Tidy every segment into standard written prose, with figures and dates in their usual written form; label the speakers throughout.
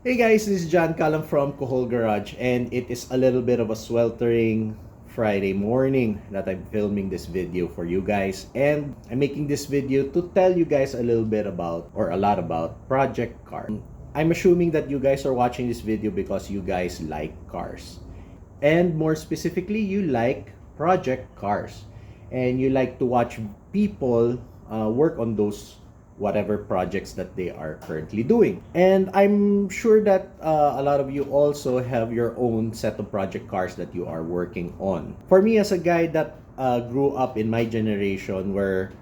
Speaker 1: Hey guys, this is John Calum from Kuhol Garage, and it is a little bit of a sweltering Friday morning that I'm filming this video for you guys. And I'm making this video to tell you guys a little bit about, or a lot about, Project Car. I'm assuming that you guys are watching this video because you guys like cars. And more specifically, you like project cars. And you like to watch people work on those whatever projects that they are currently doing. And I'm sure that a lot of you also have your own set of project cars that you are working on. For me, as a guy that grew up in my generation where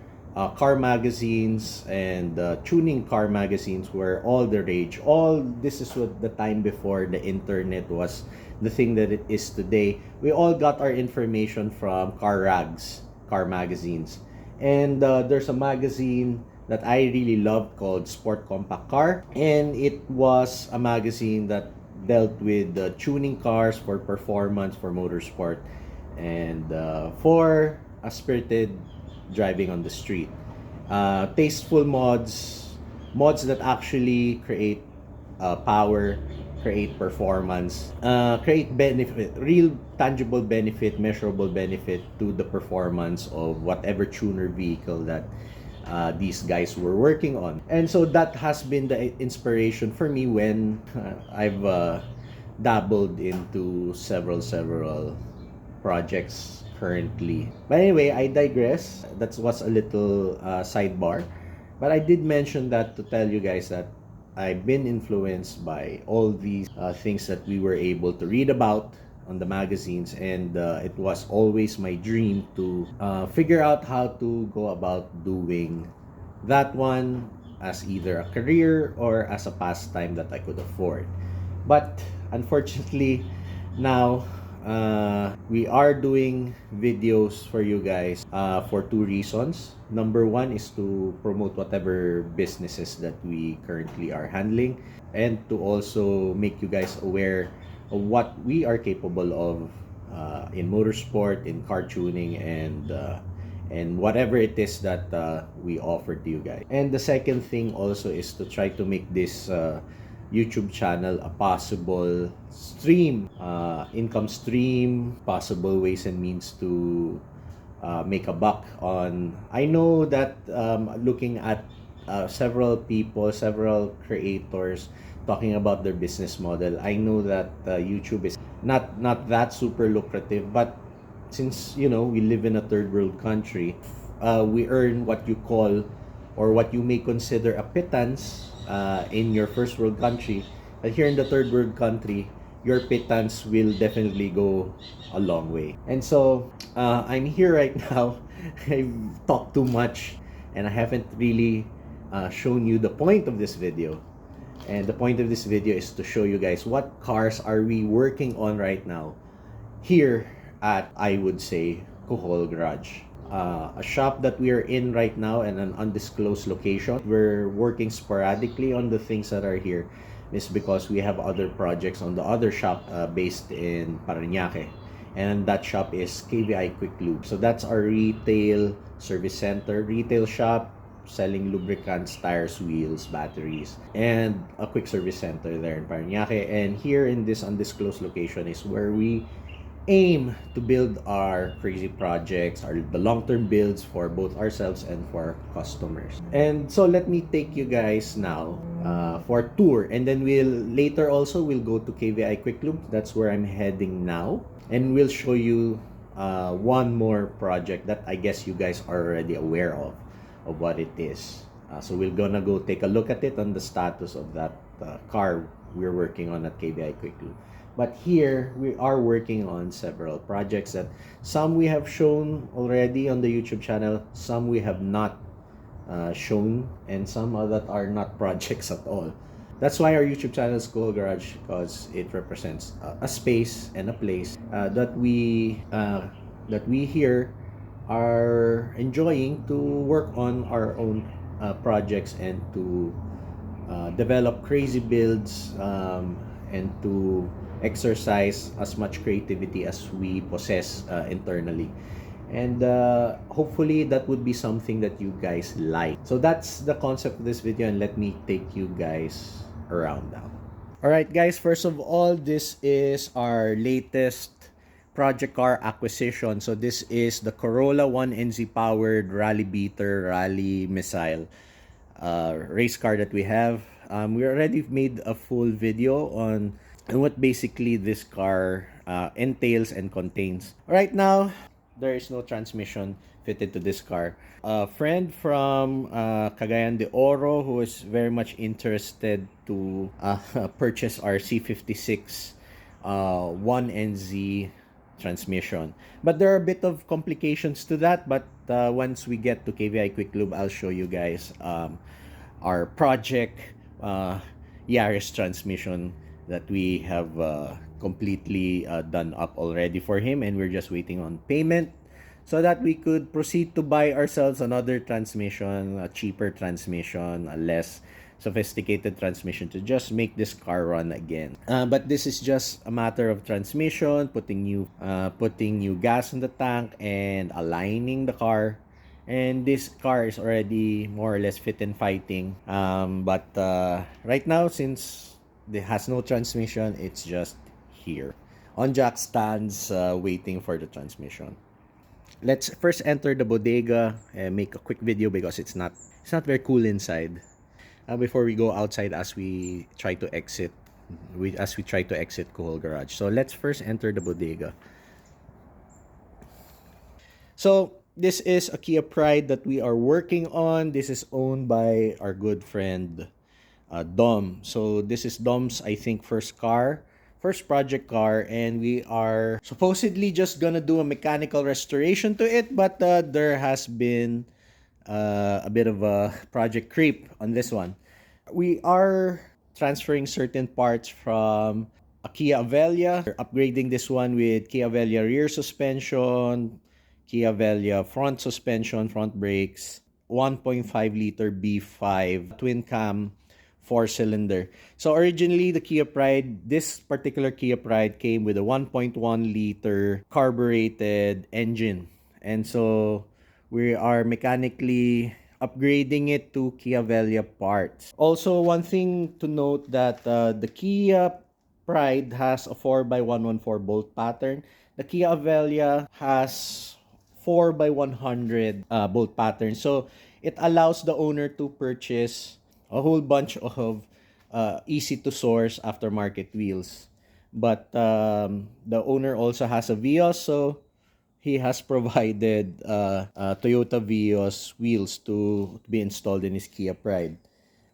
Speaker 1: car magazines and tuning car magazines were all the rage. This is what the time before the internet was the thing that it is today. We all got our information from car rags, car magazines. And there's a magazine that I really loved called Sport Compact Car. And it was a magazine that dealt with tuning cars for performance, for motorsport, and for a spirited driving on the street. Tasteful mods that actually create power, create performance, create benefit, real tangible benefit, measurable benefit to the performance of whatever tuner vehicle that these guys were working on. And so that has been the inspiration for me when I've dabbled into several projects currently. But anyway, I digress. That was a little sidebar. But I did mention that to tell you guys that I've been influenced by all these things that we were able to read about on the magazines, and it was always my dream to figure out how to go about doing that one as either a career or as a pastime that I could afford. But unfortunately, now we are doing videos for you guys for two reasons. Number one is to promote whatever businesses that we currently are handling, and to also make you guys aware of what we are capable of in motorsport, in car tuning, and whatever it is that we offer to you guys. And the second thing also is to try to make this YouTube channel a possible stream, income stream, possible ways and means to make a buck on. I know that looking at several people, several creators talking about their business model, I know that YouTube is not that super lucrative, but since we live in a third world country, we earn what you call, or what you may consider, a pittance in your first world country. But here in the third world country, your pittance will definitely go a long way. And so I'm here right now. I've talked too much and I haven't really shown you the point of this video. And the point of this video is to show you guys what cars are we working on right now here at, I would say, Kuhol Garage. A shop that we are in right now in an undisclosed location. We're working sporadically on the things that are here. Is because we have other projects on the other shop based in Parañaque, and that shop is KVI Quiklube. So that's our retail service center, retail shop selling lubricants, tires, wheels, batteries, and a quick service center there in Parañaque. And here in this undisclosed location is where we aim to build our crazy projects, the long-term builds for both ourselves and for customers. And so let me take you guys now for a tour, and then we'll go to KVI Quiklube. That's where I'm heading now, and we'll show you one more project that I guess you guys are already aware of what it is. So we're gonna go take a look at it on the status of that car we're working on at KVI Quiklube. But here we are working on several projects that some we have shown already on the YouTube channel, some we have not shown, and some that are not projects at all. That's why our YouTube channel is Kuhol Garage, because it represents a space and a place that we here are enjoying to work on our own projects and to develop crazy builds and to exercise as much creativity as we possess internally. And hopefully that would be something that you guys like. So that's the concept of this video, and let me take you guys around now. Alright guys, first of all, this is our latest project car acquisition. So this is the Corolla 1NZ powered rally beater, rally missile race car that we have. We already made a full video on what basically this car entails and contains. Right now, there is no transmission fitted to this car. A friend from Cagayan de Oro who is very much interested to purchase our C56 1NZ transmission. But there are a bit of complications to that, but once we get to KVI Quiklube, I'll show you guys our project Yaris transmission that we have completely done up already for him, and we're just waiting on payment so that we could proceed to buy ourselves another transmission, a cheaper transmission, a less sophisticated transmission to just make this car run again. But this is just a matter of transmission, putting new gas in the tank and aligning the car. And this car is already more or less fit and fighting. But right now, since it has no transmission, it's just here on jack stands waiting for the transmission. Let's first enter the bodega and make a quick video because it's not very cool inside. Before we go outside as we try to exit Kuhol garage. So let's first enter the bodega. So this is a Kia Pride that we are working on. This is owned by our good friend Dom. So this is Dom's, I think, first project car, and we are supposedly just gonna do a mechanical restoration to it, but there has been a bit of a project creep on this one. We are transferring certain parts from a Kia Avella. We're upgrading this one with Kia Avella rear suspension, Kia Avella front suspension, front brakes, 1.5 liter B5 twin cam 4-cylinder. So originally this particular Kia Pride came with a 1.1 liter carbureted engine. And so we are mechanically upgrading it to Kia Avella parts. Also, one thing to note that the Kia Pride has a 4x114 bolt pattern. The Kia Avella has 4x100 bolt pattern. So it allows the owner to purchase a whole bunch of easy to source aftermarket wheels. But the owner also has a Vios, so he has provided Toyota Vios wheels to be installed in his Kia Pride.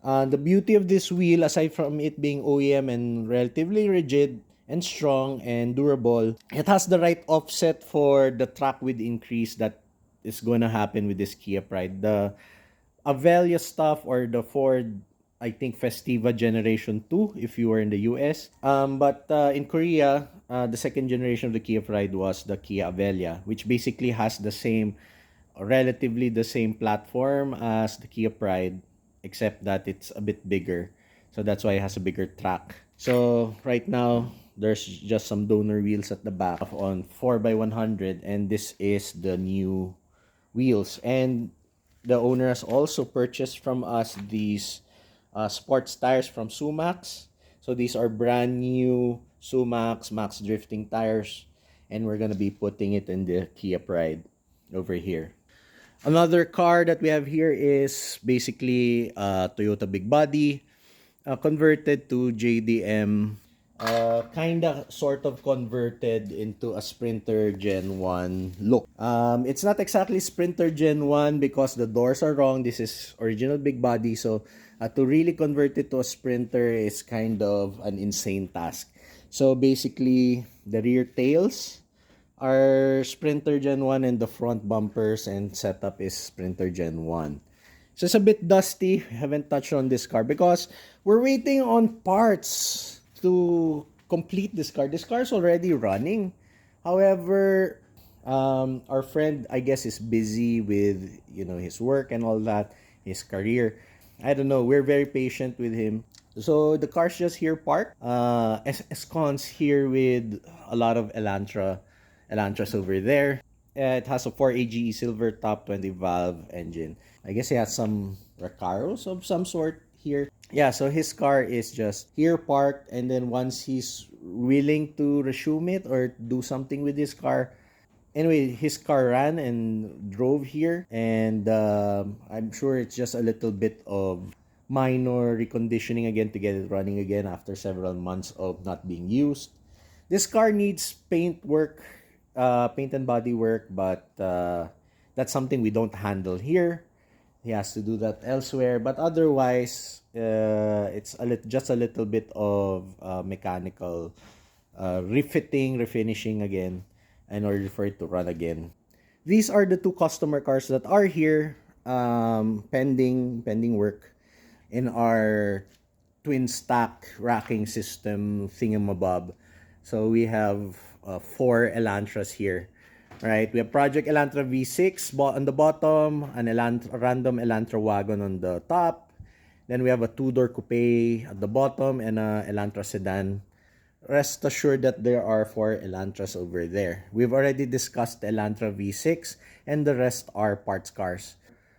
Speaker 1: The beauty of this wheel, aside from it being OEM and relatively rigid and strong and durable, it has the right offset for the track width increase that is going to happen with this Kia Pride. The Avella stuff, or the Ford, I think, Festiva Generation 2 if you were in the US. But in Korea, the second generation of the Kia Pride was the Kia Avella, which basically has relatively the same platform as the Kia Pride, except that it's a bit bigger. So that's why it has a bigger track. So right now, there's just some donor wheels at the back on 4x100, and this is the new wheels. And the owner has also purchased from us these sports tires from Sumax. So these are brand new Sumax Max drifting tires, and we're gonna be putting it in the Kia Pride over here. Another car that we have here is basically Toyota Big Body converted to JDM, sort of converted into a Sprinter Gen 1 look. It's not exactly Sprinter Gen 1 because the doors are wrong. This is original Big Body, so to really convert it to a Sprinter is kind of an insane task. So basically, the rear tails are Sprinter Gen 1 and the front bumpers and setup is Sprinter Gen 1. So it's a bit dusty. We haven't touched on this car because we're waiting on parts to complete this car. This car is already running. However, our friend, I guess, is busy with his work and all that, his career. I don't know. We're very patient with him. So the car's just here parked. Escon's here with a lot of Elantras over there. It has a 4AGE silver top 20 valve engine. I guess it has some Recaros of some sort here. Yeah, so his car is just here parked, and then once he's willing to resume it or do something with his car, anyway, his car ran and drove here, and I'm sure it's just a little bit of minor reconditioning again to get it running again after several months of not being used. This car needs paint work, paint and body work, but that's something we don't handle here. He has to do that elsewhere, but otherwise, it's just a little bit of mechanical refitting, refinishing again in order for it to run again. These are the two customer cars that are here, pending work in our twin stack racking system thingamabob. So we have four Elantras here. Right, we have Project Elantra V6 on the bottom, an random Elantra wagon on the top. Then we have a two-door coupe at the bottom and a Elantra sedan. Rest assured that there are four Elantras over there. We've already discussed the Elantra V6 and the rest are parts cars.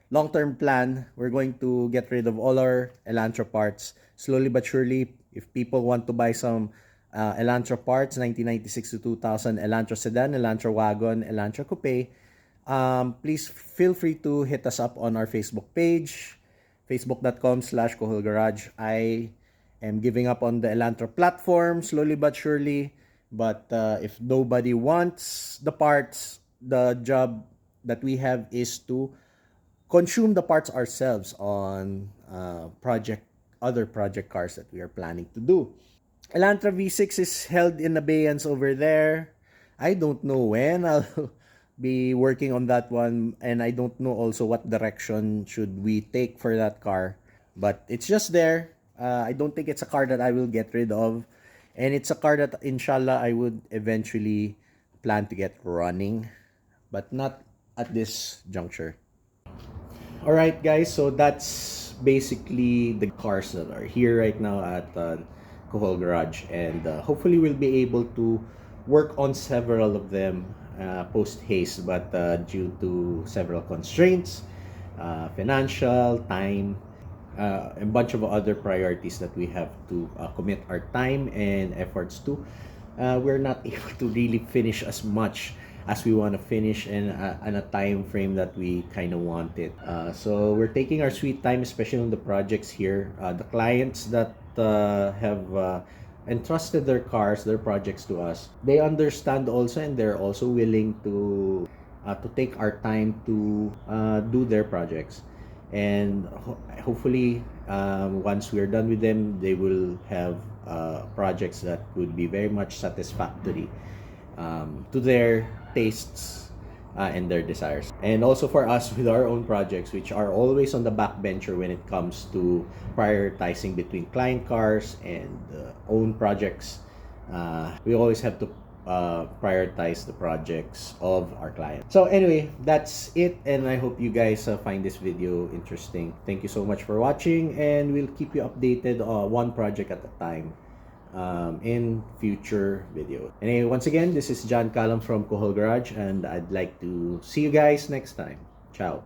Speaker 1: Long-term plan, we're going to get rid of all our Elantra parts slowly but surely. If people want to buy some Elantra parts, 1996 to 2000 Elantra sedan, Elantra wagon, Elantra coupe, please feel free to hit us up on our Facebook page, facebook.com/Kuhol Garage. I am giving up on the Elantra platform slowly but surely. But if nobody wants the parts, the job that we have is to consume the parts ourselves on other project cars that we are planning to do. Elantra V6 is held in abeyance over there. I don't know when I'll be working on that one, and I don't know also what direction should we take for that car. But it's just there. I don't think it's a car that I will get rid of. And it's a car that inshallah I would eventually plan to get running, but not at this juncture. Alright guys, so that's basically the cars that are here right now at Kuhol Garage, and hopefully we'll be able to work on several of them post haste, but due to several constraints, financial, time, a bunch of other priorities that we have to commit our time and efforts to, we're not able to really finish as much as we want to finish in a time frame that we kind of wanted. So we're taking our sweet time, especially on the projects here. The clients that have entrusted their cars, their projects to us, they understand also, and they're also willing to take our time to do their projects. And hopefully, once we're done with them, they will have projects that would be very much satisfactory to their tastes and their desires. And also for us with our own projects, which are always on the backbencher when it comes to prioritizing between client cars and own projects, we always have to prioritize the projects of our clients. So anyway, that's it, and I hope you guys find this video interesting. Thank you so much for watching, and we'll keep you updated one project at a time in future videos. Anyway, once again, this is John Callum from Kuhol Garage, and I'd like to see you guys next time. Ciao.